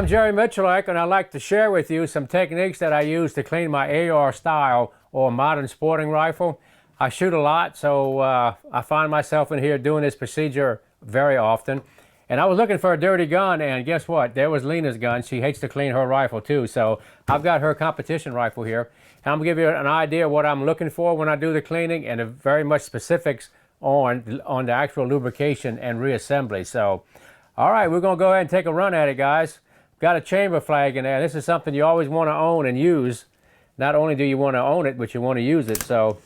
I'm Jerry Miculek, and I'd like to share with you some techniques that I use to clean my AR style or modern sporting rifle. I shoot a lot, so I find myself in here doing this procedure very often. And I was looking for a dirty gun, and guess what? There was Lena's gun. She hates to clean her rifle too, so I've got her competition rifle here. And I'm going to give you an idea of what I'm looking for when I do the cleaning, and very much specifics on the actual lubrication and reassembly. So, all right, we're going to go ahead and take a run at it, guys. Got a chamber flag in there. This is something you always want to own and use. Not only do you want to own it, but you want to use it. So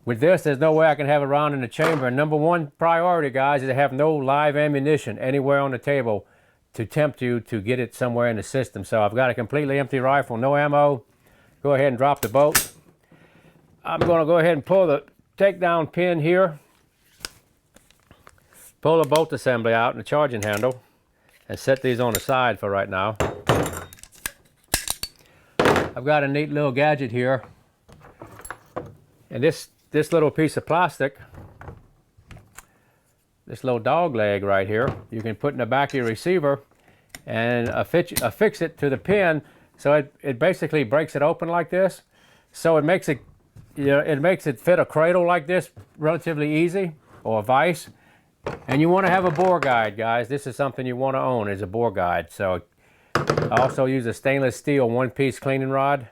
with this, there's no way I can have a round in the chamber. And number one priority, guys, is to have no live ammunition anywhere on the table to tempt you to get it somewhere in the system. So I've got a completely empty rifle, no ammo. Go ahead and drop the bolt. I'm going to go ahead and pull the takedown pin here. Pull the bolt assembly out and the charging handle, and set these on the side for right now. I've got a neat little gadget here, and this little piece of plastic, this little dog leg right here, you can put in the back of your receiver and affix it to the pin, so it basically breaks it open like this. So it makes it, it makes it fit a cradle like this relatively easy, or a vise. And you want to have a bore guide, guys. This is something you want to own, is a bore guide. So I also use a stainless steel one-piece cleaning rod.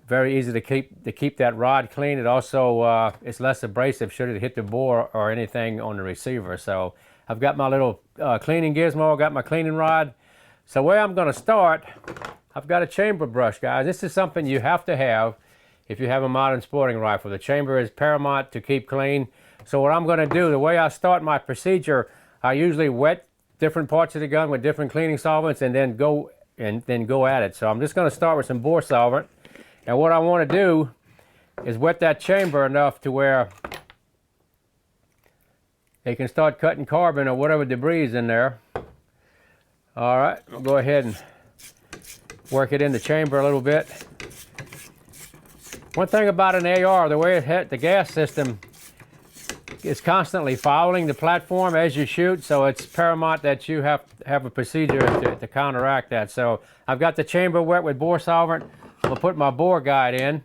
Very easy to keep that rod clean. It also it's less abrasive should it hit the bore or anything on the receiver. So I've got my little cleaning gizmo. I've got my cleaning rod. So where I'm going to start, I've got a chamber brush, guys. This is something you have to have if you have a modern sporting rifle. The chamber is paramount to keep clean. So what I'm going to do, the way I start my procedure, I usually wet different parts of the gun with different cleaning solvents and then go at it. So I'm just going to start with some bore solvent. And what I want to do is wet that chamber enough to where they can start cutting carbon or whatever debris is in there. All right, I'll go ahead and work it in the chamber a little bit. One thing about an AR, the way the gas system is constantly fouling the platform as you shoot, so it's paramount that you have a procedure to counteract that. So I've got the chamber wet with bore solvent. I'm going to put my bore guide in.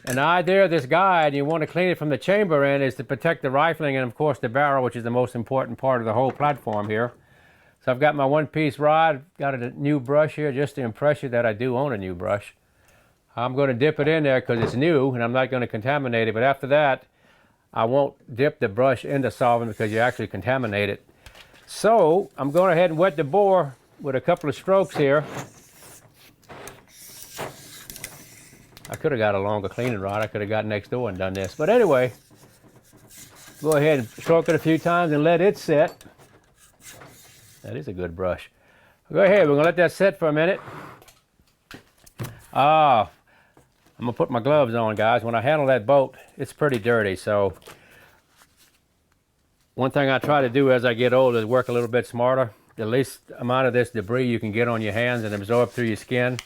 And the idea of this guide, you want to clean it from the chamber end, is to protect the rifling and of course the barrel, which is the most important part of the whole platform here. So I've got my one-piece rod, got a new brush here just to impress you that I do own a new brush. I'm going to dip it in there because it's new and I'm not going to contaminate it, but after that I won't dip the brush into solvent because you actually contaminate it. So I'm going ahead and wet the bore with a couple of strokes here. I could have got a longer cleaning rod. I could have got next door and done this. But anyway, go ahead and stroke it a few times and let it set. That is a good brush. Go ahead, we're going to let that set for a minute. I'm going to put my gloves on, guys. When I handle that bolt, it's pretty dirty. So one thing I try to do as I get older is work a little bit smarter. The least amount of this debris you can get on your hands and absorb through your skin,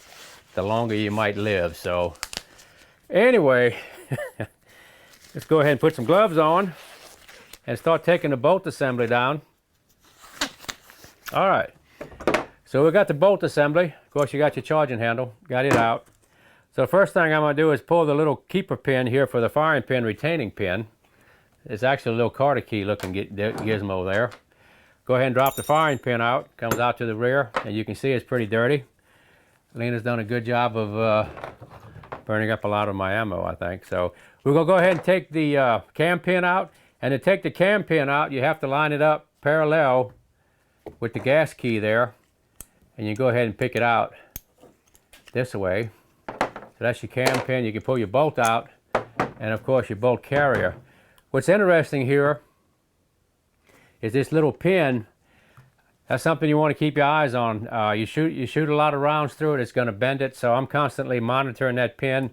the longer you might live. So anyway, let's go ahead and put some gloves on and start taking the bolt assembly down. All right. So we got the bolt assembly. Of course, you got your charging handle. Got it out. So the first thing I'm going to do is pull the little keeper pin here for the firing pin retaining pin. It's actually a little Carter key looking gizmo there. Go ahead and drop the firing pin out. Comes out to the rear, and you can see it's pretty dirty. Lena's done a good job of burning up a lot of my ammo, I think. So we're going to go ahead and take the cam pin out. And to take the cam pin out, you have to line it up parallel with the gas key there. And you go ahead and pick it out this way. So that's your cam pin. You can pull your bolt out, and of course your bolt carrier. What's interesting here is this little pin. That's something you want to keep your eyes on. You shoot a lot of rounds through it, it's going to bend it. So I'm constantly monitoring that pin.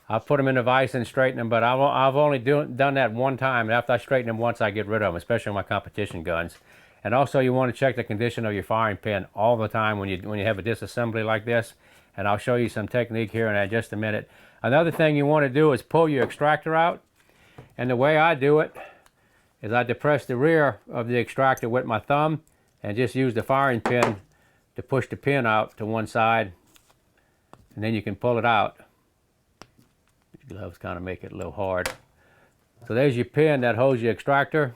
I'll put them in a vise and straighten them, but I've only done that one time. And after I straighten them once, I get rid of them, especially on my competition guns. And also you want to check the condition of your firing pin all the time when you have a disassembly like this. And I'll show you some technique here in just a minute. Another thing you want to do is pull your extractor out. And the way I do it is I depress the rear of the extractor with my thumb and just use the firing pin to push the pin out to one side, and then you can pull it out. The gloves kind of make it a little hard. So there's your pin that holds your extractor,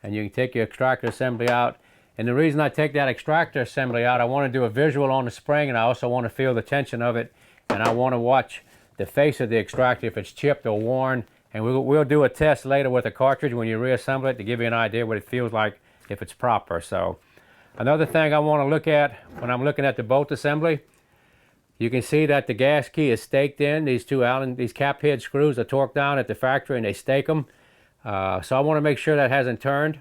and you can take your extractor assembly out. And the reason I take that extractor assembly out, I want to do a visual on the spring, and I also want to feel the tension of it, and I want to watch the face of the extractor if it's chipped or worn. And we'll do a test later with a cartridge when you reassemble it to give you an idea what it feels like if it's proper. So another thing I want to look at when I'm looking at the bolt assembly, you can see that the gas key is staked in. These cap head screws are torqued down at the factory and they stake them. So I want to make sure that hasn't turned.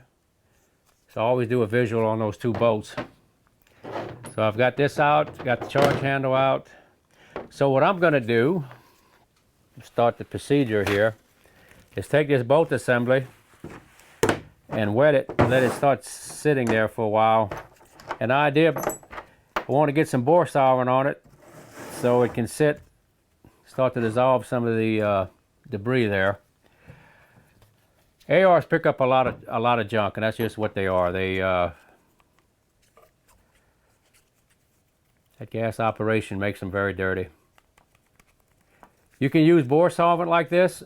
So I always do a visual on those 2 bolts. So I've got this out, got the charge handle out. So what I'm going to do, start the procedure here, is take this bolt assembly and wet it and let it start sitting there for a while. And the idea, I want to get some bore solvent on it so it can start to dissolve some of the debris there. ARs pick up a lot of junk, and that's just what they are. That gas operation makes them very dirty. You can use bore solvent like this,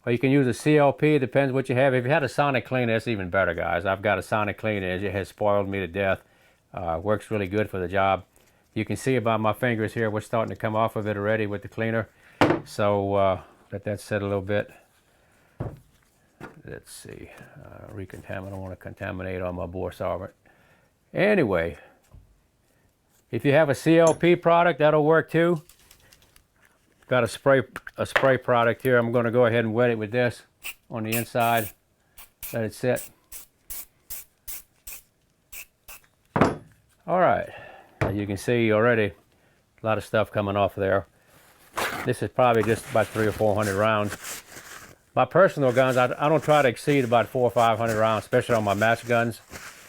or you can use a CLP, depends what you have. If you had a sonic cleaner, it's even better, guys. I've got a sonic cleaner, it has spoiled me to death. Works really good for the job. You can see about my fingers here, we're starting to come off of it already with the cleaner. So let that sit a little bit. Let's see, recontaminate, I don't want to contaminate all my bore solvent. Anyway, if you have a CLP product, that'll work too. Got a spray product here. I'm going to go ahead and wet it with this on the inside. Let it sit. All right, as you can see already, a lot of stuff coming off there. This is probably just about 300 or 400 rounds. My personal guns, I don't try to exceed about 400 or 500 rounds, especially on my match guns.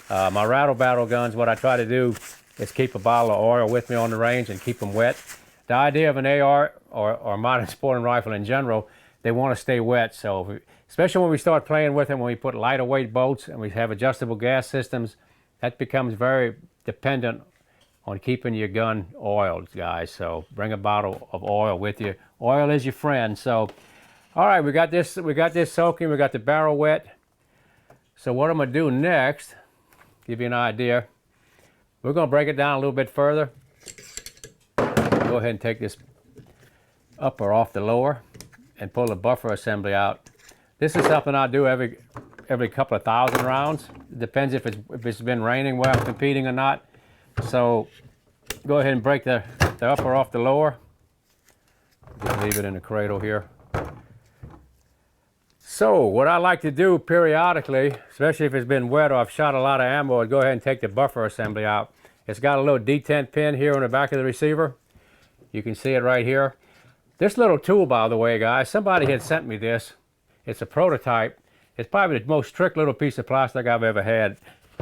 My rattle battle guns, what I try to do is keep a bottle of oil with me on the range and keep them wet. The idea of an AR or modern sporting rifle in general, they want to stay wet. So especially when we start playing with them, when we put lighter weight bolts and we have adjustable gas systems, that becomes very dependent on keeping your gun oiled, guys. So bring a bottle of oil with you. Oil is your friend. So all right, we got this soaking, we got the barrel wet. So what I'm gonna do next, give you an idea, we're gonna break it down a little bit further. Go ahead and take this upper off the lower and pull the buffer assembly out. This is something I do every couple of thousand rounds. It depends if it's been raining while I'm competing or not. So go ahead and break the upper off the lower. Just leave it in the cradle here. So what I like to do periodically, especially if it's been wet or I've shot a lot of ammo, is go ahead and take the buffer assembly out. It's got a little detent pin here on the back of the receiver. You can see it right here. This little tool, by the way, guys, somebody had sent me this. It's a prototype. It's probably the most trick little piece of plastic I've ever had.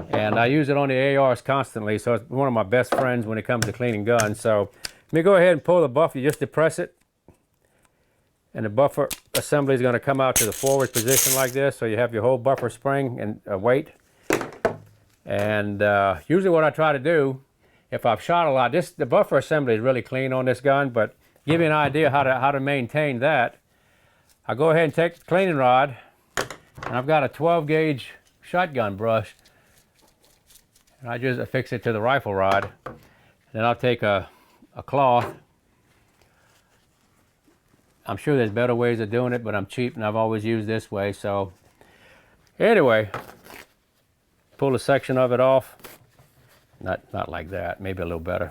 And I use it on the ARs constantly, so it's one of my best friends when it comes to cleaning guns. So let me go ahead and pull the buffer. You just depress it. And the buffer assembly is going to come out to the forward position like this, so you have your whole buffer spring and weight. And usually what I try to do, if I've shot a lot, the buffer assembly is really clean on this gun, but give you an idea how to maintain that, I go ahead and take the cleaning rod, and I've got a 12 gauge shotgun brush, and I just affix it to the rifle rod. Then I'll take a cloth. I'm sure there's better ways of doing it, but I'm cheap and I've always used this way. So anyway, pull a section of it off. Not like that, maybe a little better.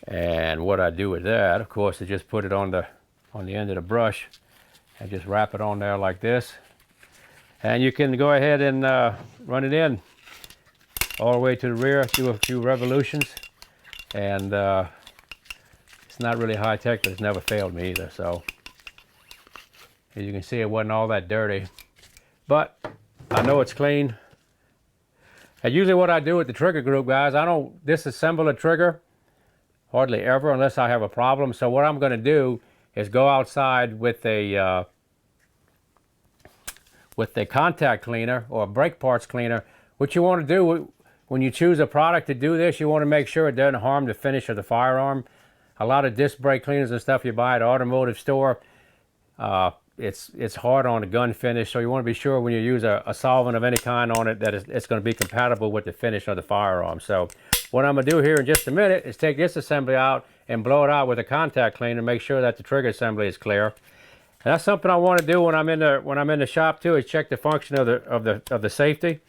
And what I do with that, of course, is just put it on the end of the brush and just wrap it on there like this. And you can go ahead and run it in all the way to the rear, do a few revolutions. And it's not really high tech, but it's never failed me either. So as you can see, it wasn't all that dirty, but I know it's clean. And usually what I do with the trigger group, guys, I don't disassemble a trigger hardly ever unless I have a problem. So what I'm going to do is go outside with a with the contact cleaner or brake parts cleaner. What you want to do when you choose a product to do this, you want to make sure it doesn't harm the finish of the firearm. A lot of disc brake cleaners and stuff you buy at an automotive store, it's hard on the gun finish, so you want to be sure when you use a solvent of any kind on it that it's going to be compatible with the finish of the firearm. So what I'm going to do here in just a minute is take this assembly out and blow it out with a contact cleaner, make sure that the trigger assembly is clear. And that's something I want to do when I'm in the shop too, is check the function of the safety.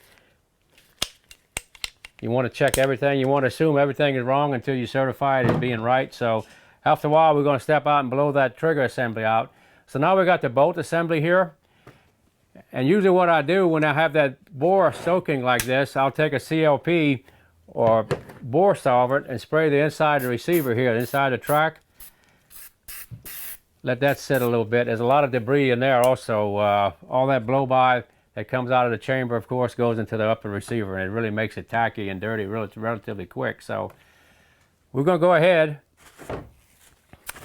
You want to check everything. You want to assume everything is wrong until you certify it as being right. So after a while, we're going to step out and blow that trigger assembly out. So now we got the bolt assembly here. And usually what I do when I have that bore soaking like this, I'll take a CLP or bore solvent and spray the inside of the receiver here, inside the track. Let that sit a little bit. There's a lot of debris in there also. All that blow-by that comes out of the chamber, of course, goes into the upper receiver, and it really makes it tacky and dirty relatively quick. So we're going to go ahead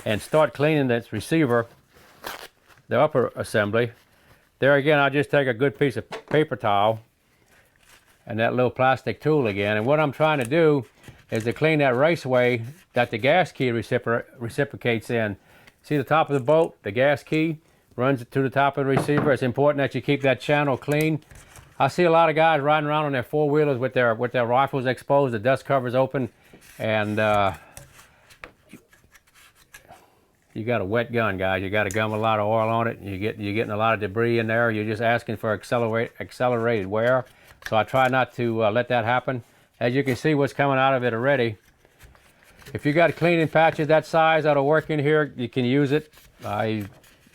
and start cleaning this receiver, the upper assembly. There again, I'll just take a good piece of paper towel and that little plastic tool again. And what I'm trying to do is to clean that raceway that the gas key reciprocates in. See the top of the bolt? The gas key runs to the top of the receiver. It's important that you keep that channel clean. I see a lot of guys riding around on their four-wheelers with their rifles exposed, the dust covers open, and you got a wet gun, guys. You got a gun with a lot of oil on it. You're getting a lot of debris in there. You're just asking for accelerated wear. So I try not to let that happen. As you can see, what's coming out of it already. If you got cleaning patches that size that'll work in here, you can use it.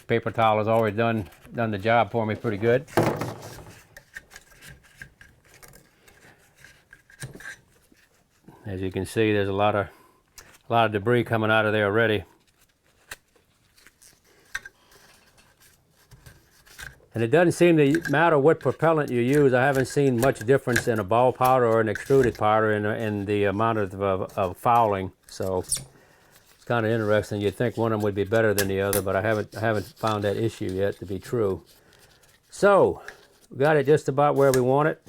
Paper towel has already done the job for me pretty good. As you can see, there's a lot of debris coming out of there already. And it doesn't seem to matter what propellant you use. I haven't seen much difference in a ball powder or an extruded powder in the amount of fouling. So it's kind of interesting. You'd think one of them would be better than the other, but I haven't found that issue yet to be true. So we got it just about where we want it.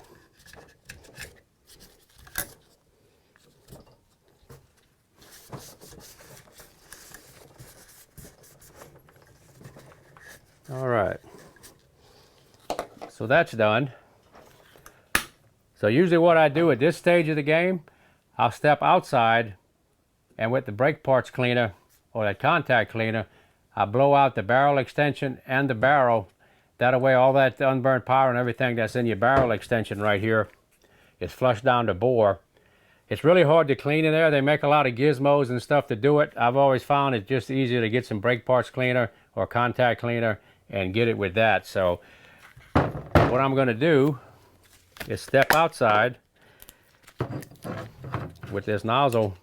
All right. So that's done. So usually what I do at this stage of the game, I'll step outside and with the brake parts cleaner or that contact cleaner, I blow out the barrel extension and the barrel. That way all that unburned powder and everything that's in your barrel extension right here is flushed down the bore. It's really hard to clean in there. They make a lot of gizmos and stuff to do it. I've always found it just easier to get some brake parts cleaner or contact cleaner and get it with that. So what I'm going to do is step outside with this nozzle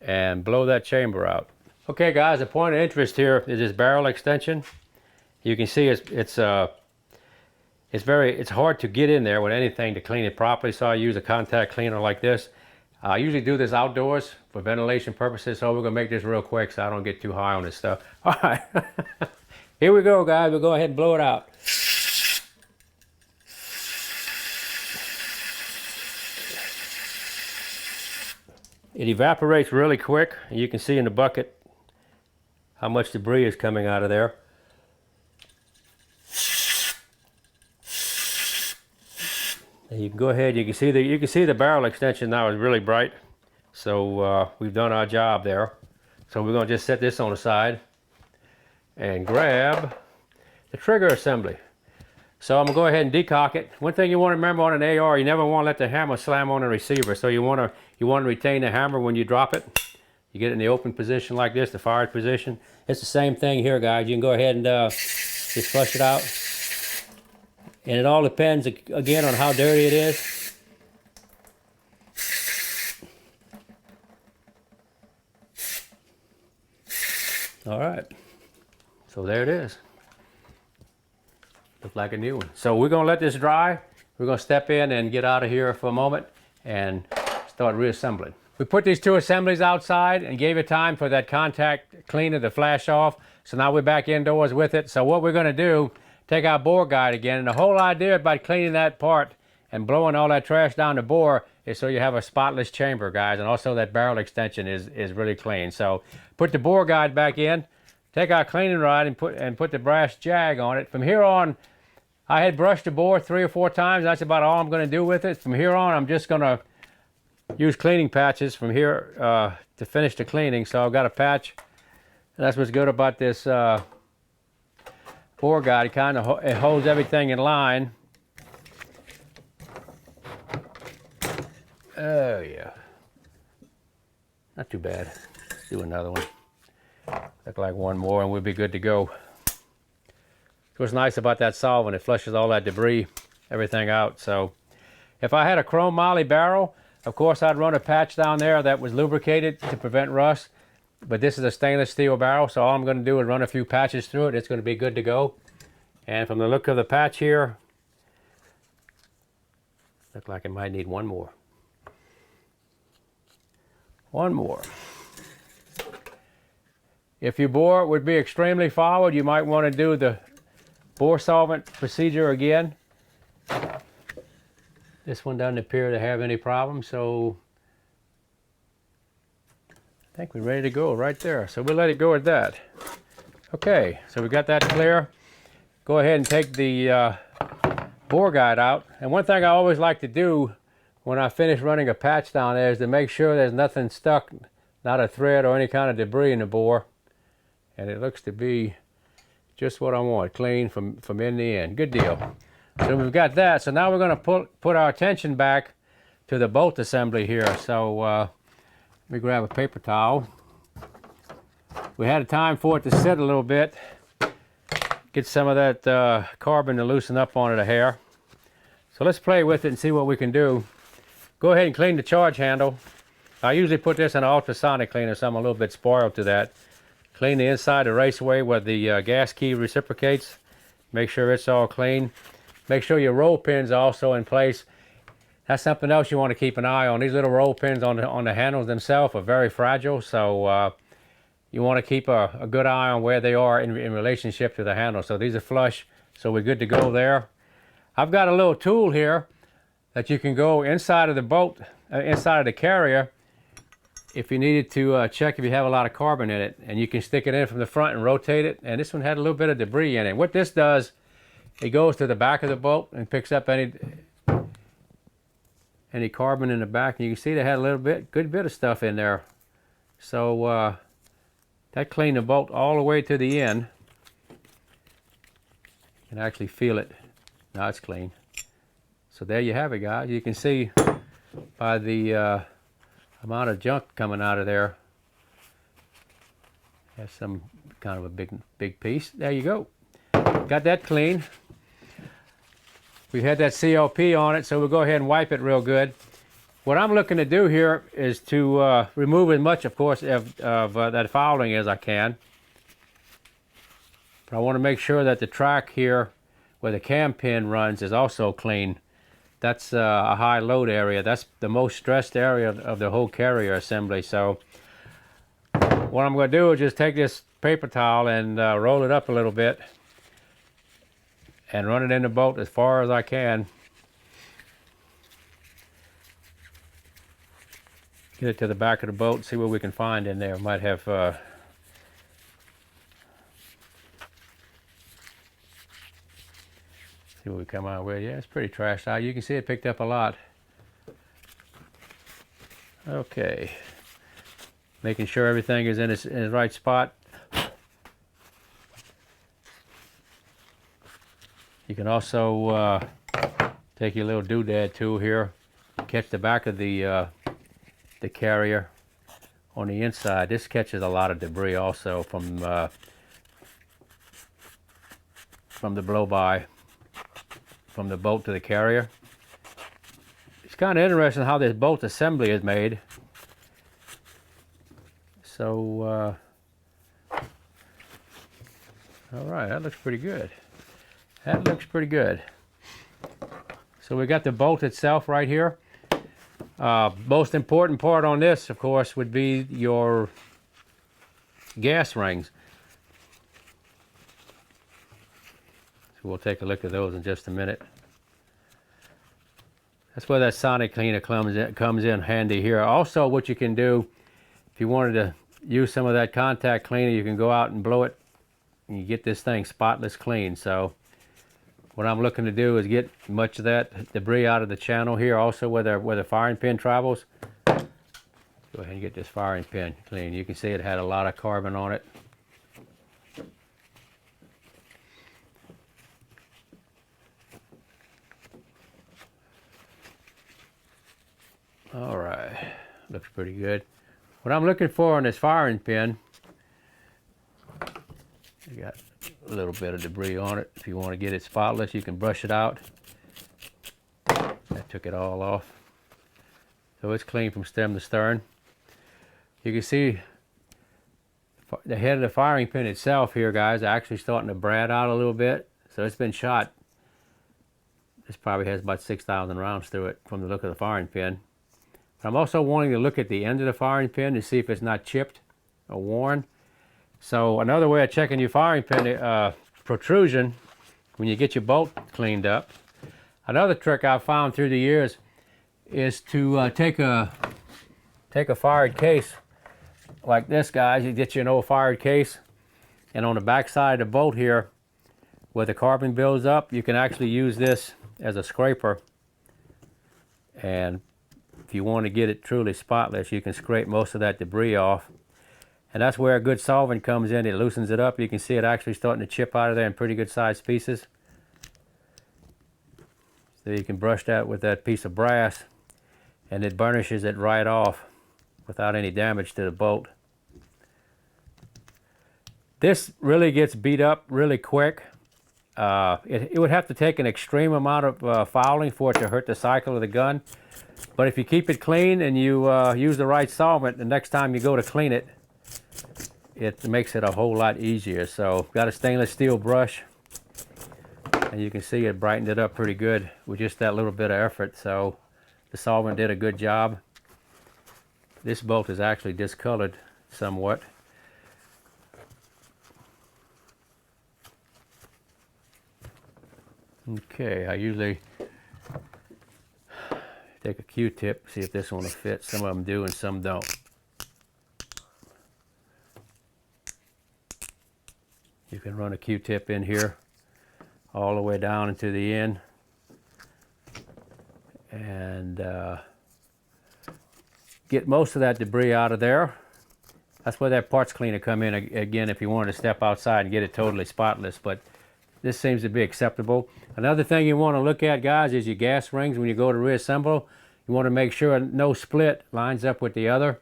and blow that chamber out. Okay guys, the point of interest here is this barrel extension. You can see it's hard to get in there with anything to clean it properly, so I use a contact cleaner like this. I usually do this outdoors for ventilation purposes, so we're going to make this real quick so I don't get too high on this stuff. All right, here we go guys, we'll go ahead and blow it out. It evaporates really quick. You can see in the bucket how much debris is coming out of there. And you can go ahead. You can see the barrel extension now is really bright. So we've done our job there. So we're going to just set this on the side and grab the trigger assembly. So I'm going to go ahead and decock it. One thing you want to remember on an AR, you never want to let the hammer slam on the receiver. So you want to retain the hammer when you drop it. You get it in the open position like this, the fired position. It's the same thing here, guys. You can go ahead and just flush it out. And it all depends, again, on how dirty it is. All right. So there it is. Looks like a new one. So we're going to let this dry. We're going to step in and get out of here for a moment and start reassembling. We put these two assemblies outside and gave it time for that contact cleaner to flash off. So now we're back indoors with it. So what we're going to do, take our bore guide again. And the whole idea about cleaning that part and blowing all that trash down the bore is so you have a spotless chamber, guys, and also that barrel extension is really clean. So put the bore guide back in, take our cleaning rod and put the brass jag on it. From here on, I had brushed the bore 3 or 4 times. That's about all I'm going to do with it. From here on, I'm just going to use cleaning patches from here to finish the cleaning. So I've got a patch, and that's what's good about this bore guide. It holds everything in line. Oh yeah, not too bad. Let's do another one. Look like one more and we'll be good to go. What's nice about that solvent, it flushes all that debris, everything out. So if I had a chrome moly barrel, of course I'd run a patch down there that was lubricated to prevent rust. But this is a stainless steel barrel, so all I'm going to do is run a few patches through it. It's going to be good to go. And from the look of the patch here, looks like it might need one more. One more. If your bore would be extremely fouled, you might want to do the bore solvent procedure again. This one doesn't appear to have any problems, so I think we're ready to go right there. So we'll let it go at that. Okay, so we got that clear. Go ahead and take the bore guide out. And one thing I always like to do when I finish running a patch down there is to make sure there's nothing stuck, not a thread or any kind of debris in the bore. And it looks to be just what I want, clean from end to end. Good deal. So we've got that. So now we're going to put our attention back to the bolt assembly here. So let me grab a paper towel. We had a time for it to sit a little bit. Get some of that carbon to loosen up on it a hair. So let's play with it and see what we can do. Go ahead and clean the charge handle. I usually put this in an ultrasonic cleaner, so I'm a little bit spoiled to that. Clean the inside of the raceway where the gas key reciprocates. Make sure it's all clean. Make sure your roll pins are also in place. That's something else you want to keep an eye on. These little roll pins on the handles themselves are very fragile, so you want to keep a good eye on where they are in relationship to the handle. So these are flush, so we're good to go there. I've got a little tool here that you can go inside of the bolt, inside of the carrier, if you needed to check if you have a lot of carbon in it. And you can stick it in from the front and rotate it. And this one had a little bit of debris in it. What this does, it goes to the back of the bolt and picks up any carbon in the back. And you can see they had a good bit of stuff in there. So that cleaned the bolt all the way to the end. You can actually feel it. Now it's clean. So there you have it, guys. You can see by the amount of junk coming out of there. Has some kind of a big piece. There you go. Got that clean. We had that CLP on it, so we'll go ahead and wipe it real good. What I'm looking to do here is to remove as much, of course, of that fouling as I can. But I want to make sure that the track here where the cam pin runs is also clean. That's a high load area. That's the most stressed area of the whole carrier assembly. So what I'm going to do is just take this paper towel and roll it up a little bit and run it in the bolt as far as I can. Get it to the back of the boat, see what we can find in there. Might have see what we come out with. Yeah, it's pretty trashed out. You can see it picked up a lot. Okay. Making sure everything is in its right spot. You can also take your little doodad tool here, catch the back of the carrier on the inside. This catches a lot of debris also from the blow-by from the bolt to the carrier. It's kind of interesting how this bolt assembly is made. So, all right, that looks pretty good. That looks pretty good. So we got the bolt itself right here. Most important part on this, of course, would be your gas rings. So we'll take a look at those in just a minute. That's where that sonic cleaner comes in handy here. Also, what you can do, if you wanted to use some of that contact cleaner, you can go out and blow it, and you get this thing spotless clean. So what I'm looking to do is get much of that debris out of the channel here, also where the firing pin travels. Go ahead and get this firing pin clean. You can see it had a lot of carbon on it. All right, looks pretty good. What I'm looking for on this firing pin, you got a little bit of debris on it. If you want to get it spotless, you can brush it out. That took it all off. So it's clean from stem to stern. You can see the head of the firing pin itself here, guys, actually starting to brad out a little bit. So it's been shot. This probably has about 6,000 rounds through it from the look of the firing pin. I'm also wanting to look at the end of the firing pin to see if it's not chipped or worn. So another way of checking your firing pin protrusion when you get your bolt cleaned up. Another trick I've found through the years is to take a fired case like this, guys. You get you an old fired case, and on the back side of the bolt here, where the carbon builds up, you can actually use this as a scraper. And if you want to get it truly spotless, you can scrape most of that debris off. And that's where a good solvent comes in. It loosens it up. You can see it actually starting to chip out of there in pretty good sized pieces. So you can brush that with that piece of brass, and it burnishes it right off without any damage to the bolt. This really gets beat up really quick. It would have to take an extreme amount of fouling for it to hurt the cycle of the gun. But if you keep it clean and you use the right solvent, the next time you go to clean it, it makes it a whole lot easier. So got a stainless steel brush, and you can see it brightened it up pretty good with just that little bit of effort. So the solvent did a good job. This bolt is actually discolored somewhat. Okay, I usually take a Q-tip, see if this one will fit. Some of them do and some don't. You can run a Q-tip in here all the way down into the end, and get most of that debris out of there. That's where that parts cleaner come in again if you wanted to step outside and get it totally spotless, but this seems to be acceptable. Another thing you want to look at, guys, is your gas rings when you go to reassemble. You want to make sure no split lines up with the other.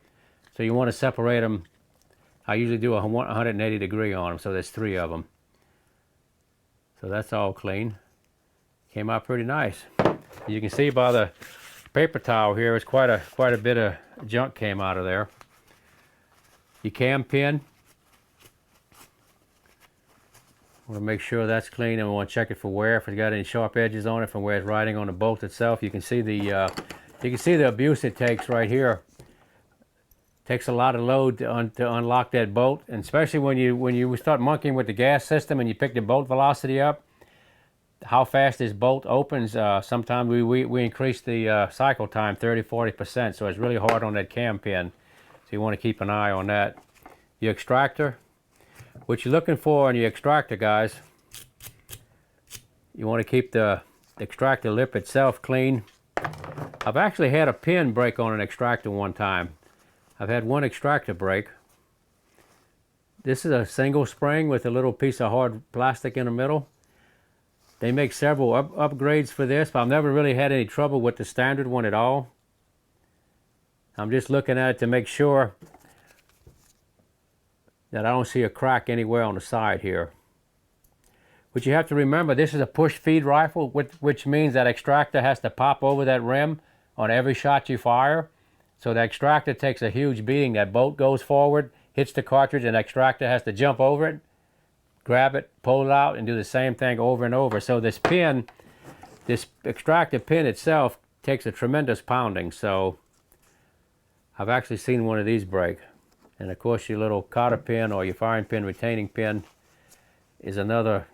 So you want to separate them. I usually do a 180 degree on them, so there's 3 of them. So that's all clean. Came out pretty nice. You can see by the paper towel here, it's quite a bit of junk came out of there. Your cam pin. Want to make sure that's clean, and we want to check it for wear if it's got any sharp edges on it from where it's riding on the bolt itself. You can see the abuse it takes right here. It takes a lot of load to unlock that bolt, and especially when you start monkeying with the gas system and you pick the bolt velocity up, how fast this bolt opens. Sometimes we increase the cycle time 30-40%, so it's really hard on that cam pin. So you want to keep an eye on that. Your extractor. What you're looking for in your extractor, guys, you want to keep the extractor lip itself clean. I've actually had a pin break on an extractor one time. I've had one extractor break. This is a single spring with a little piece of hard plastic in the middle. They make several upgrades for this, but I've never really had any trouble with the standard one at all. I'm just looking at it to make sure that I don't see a crack anywhere on the side here. But you have to remember, this is a push feed rifle, which means that extractor has to pop over that rim on every shot you fire. So the extractor takes a huge beating. That bolt goes forward, hits the cartridge, and the extractor has to jump over it, grab it, pull it out, and do the same thing over and over. So this pin, this extractor pin itself, takes a tremendous pounding. So I've actually seen one of these break. And of course your little cotter pin or your firing pin retaining pin is another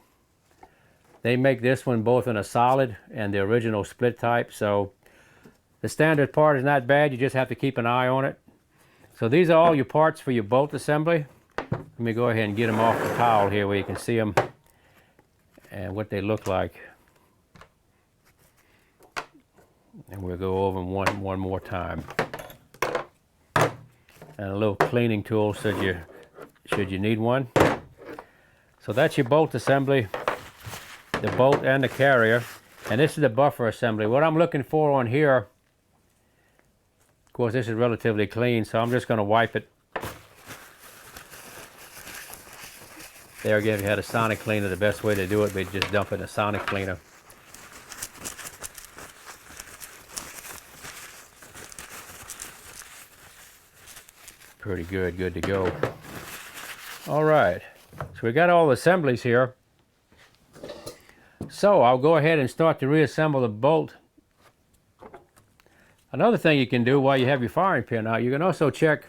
They make this one both in a solid and the original split type. So the standard part is not bad. You just have to keep an eye on it. So these are all your parts for your bolt assembly. Let me go ahead and get them off the towel here where you can see them and what they look like. And we'll go over them one more time. And a little cleaning tool should you need one. So that's your bolt assembly, the bolt and the carrier. And this is the buffer assembly. What I'm looking for on here, of course this is relatively clean, so I'm just going to wipe it. There again, if you had a sonic cleaner, the best way to do it would be just dump it in a sonic cleaner. Pretty good to go. All right, so we got all the assemblies here. So I'll go ahead and start to reassemble the bolt. Another thing you can do while you have your firing pin out, you can also check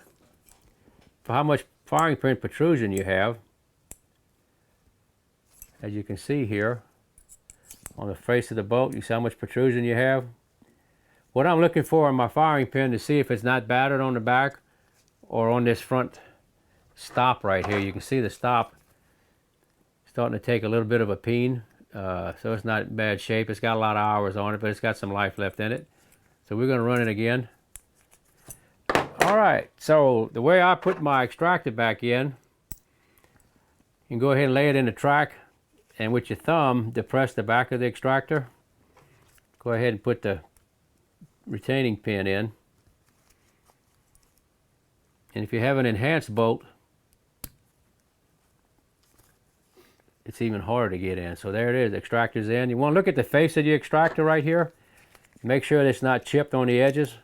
for how much firing pin protrusion you have. As you can see here on the face of the bolt, you see how much protrusion you have. What I'm looking for in my firing pin to see if it's not battered on the back or on this front stop right here. You can see the stop starting to take a little bit of a peen, so it's not in bad shape. It's got a lot of hours on it, but it's got some life left in it. So we're going to run it again. All right, so the way I put my extractor back in, you can go ahead and lay it in the track, and with your thumb depress the back of the extractor. Go ahead and put the retaining pin in. And if you have an enhanced bolt, it's even harder to get in. So there it is, the extractor's in. You want to look at the face of the extractor right here. Make sure that it's not chipped on the edges.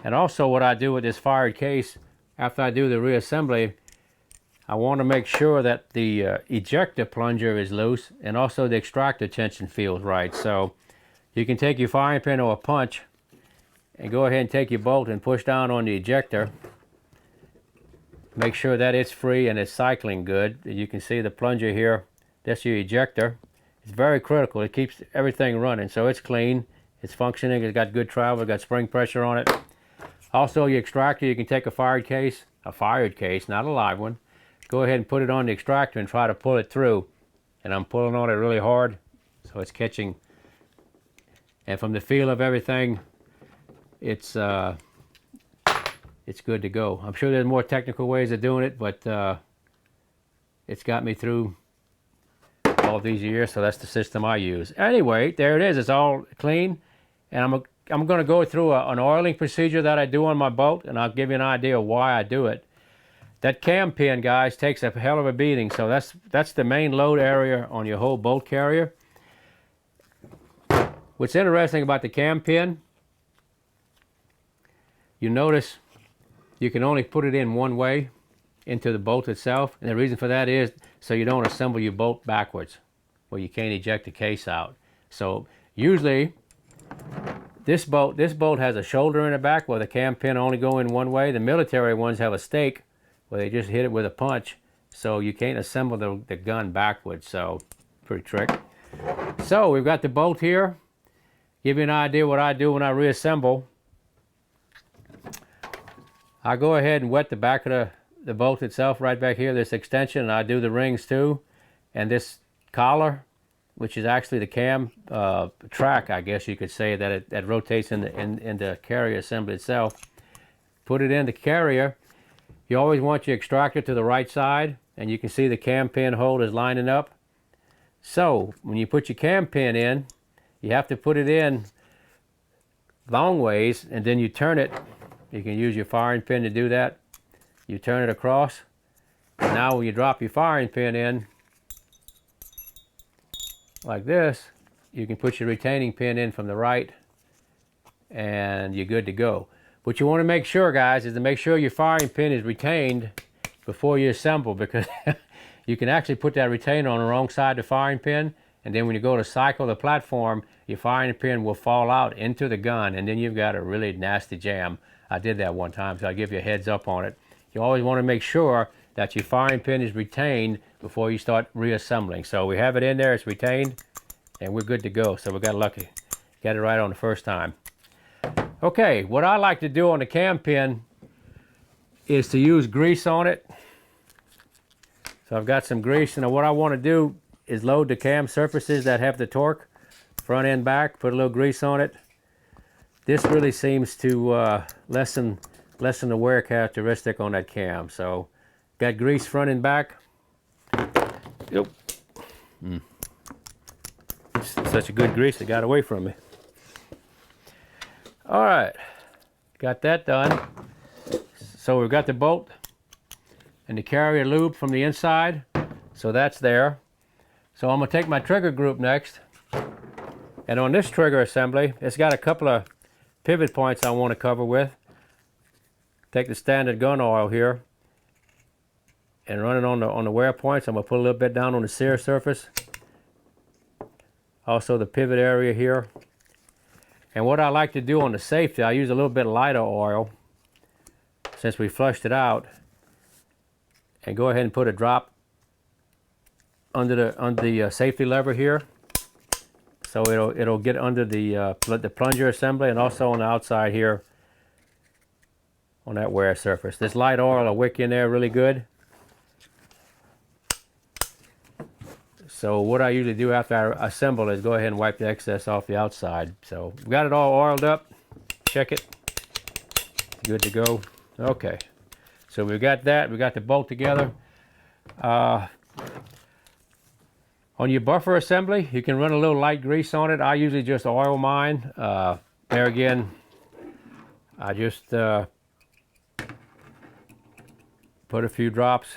And also what I do with this fired case, after I do the reassembly, I want to make sure that the ejector plunger is loose and also the extractor tension feels right. So you can take your firing pin or a punch and go ahead and take your bolt and push down on the ejector. Make sure that it's free and it's cycling good. You can see the plunger here. That's your ejector. It's very critical. It keeps everything running. So it's clean, it's functioning, it's got good travel, it's got spring pressure on it. Also your extractor, you can take a fired case, not a live one. Go ahead and put it on the extractor and try to pull it through. And I'm pulling on it really hard, so it's catching. And from the feel of everything, it's good to go. I'm sure there's more technical ways of doing it, but it's got me through all these years, so that's the system I use. Anyway, there it is. It's all clean, and I'm going to go through an oiling procedure that I do on my bolt, and I'll give you an idea of why I do it. That cam pin, guys, takes a hell of a beating, so that's the main load area on your whole bolt carrier. What's interesting about the cam pin, you notice you can only put it in one way into the bolt itself, and the reason for that is so you don't assemble your bolt backwards where you can't eject the case out. So usually this bolt has a shoulder in the back where the cam pin only go in one way. The military ones have a stake where they just hit it with a punch, so you can't assemble the gun backwards. So pretty trick. So we've got the bolt here. Give you an idea what I do when I reassemble. I go ahead and wet the back of the bolt itself right back here, this extension, and I do the rings too. And this collar, which is actually the cam track, I guess you could say, that rotates in the carrier assembly itself. Put it in the carrier. You always want your extractor to the right side, and you can see the cam pin hole is lining up. So when you put your cam pin in, you have to put it in long ways, and then you turn it. You can use your firing pin to do that. You turn it across. And now when you drop your firing pin in like this, you can put your retaining pin in from the right, and you're good to go. What you want to make sure, guys, is to make sure your firing pin is retained before you assemble, because you can actually put that retainer on the wrong side of the firing pin, and then when you go to cycle the platform, your firing pin will fall out into the gun, and then you've got a really nasty jam. I did that one time, so I'll give you a heads up on it. You always want to make sure that your firing pin is retained before you start reassembling. So we have it in there, it's retained, and we're good to go. So we got lucky. Got it right on the first time. Okay, what I like to do on the cam pin is to use grease on it. So I've got some grease, and what I want to do is load the cam surfaces that have the torque, front and back, put a little grease on it. This really seems to lessen the wear characteristic on that cam. So got grease front and back. Yep. Such a good grease, it got away from me. All right, got that done. So we've got the bolt and the carrier lube from the inside. So that's there. So I'm gonna take my trigger group next. And on this trigger assembly, it's got a couple of pivot points I want to cover with. Take the standard gun oil here and run it on the wear points. I'm gonna put a little bit down on the sear surface. Also the pivot area here. And what I like to do on the safety, I use a little bit lighter oil since we flushed it out, and go ahead and put a drop under the safety lever here, so it'll get under the plunger assembly, and also on the outside here on that wear surface. This light oil will wick in there really good. So what I usually do after I assemble is go ahead and wipe the excess off the outside. So we got it all oiled up. Check it. Good to go. Okay. So we've got that. We got the bolt together. On your buffer assembly, you can run a little light grease on it. I usually just oil mine. There again, I just put a few drops.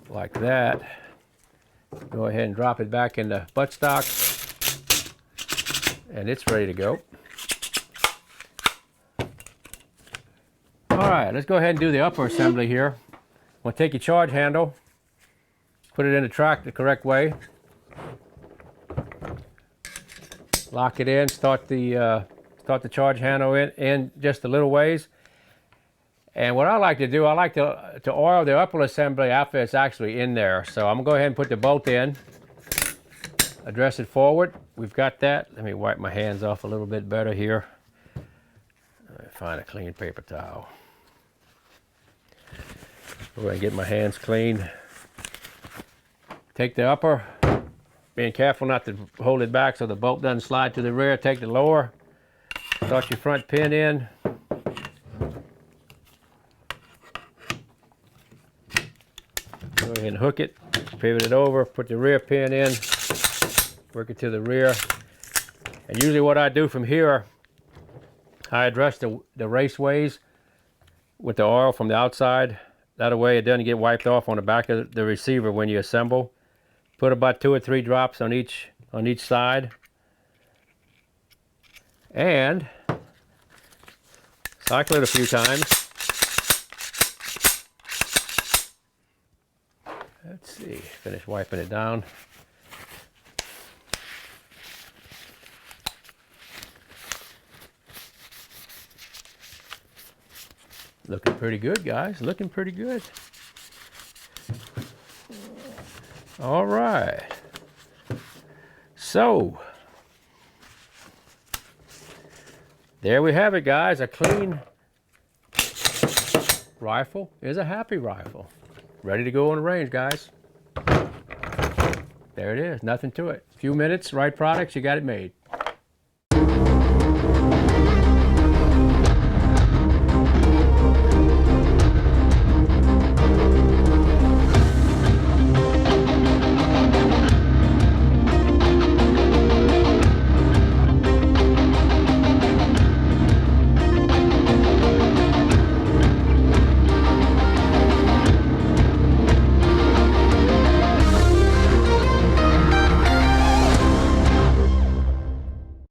Like that. Go ahead and drop it back in the buttstock, and it's ready to go. All right, let's go ahead and do the upper assembly here. We'll take your charge handle, put it in the track the correct way, lock it in, start the charge handle in just a little ways. And what I like to do, I like to oil the upper assembly after it's actually in there. So I'm gonna go ahead and put the bolt in, address it forward. We've got that. Let me wipe my hands off a little bit better here. Let me find a clean paper towel. Go ahead and get my hands clean. Take the upper, being careful not to hold it back so the bolt doesn't slide to the rear. Take the lower, start your front pin in. Go ahead and hook it, pivot it over, put the rear pin in, work it to the rear. And usually what I do from here, I address the raceways with the oil from the outside. That way it doesn't get wiped off on the back of the receiver when you assemble. Put about 2 or 3 drops on each side. And cycle it a few times. Let's see, finish wiping it down. Looking pretty good, guys, looking pretty good. All right. So, there we have it, guys. A clean rifle is a happy rifle. Ready to go on the range, guys. There it is, nothing to it. A few minutes, right products, you got it made.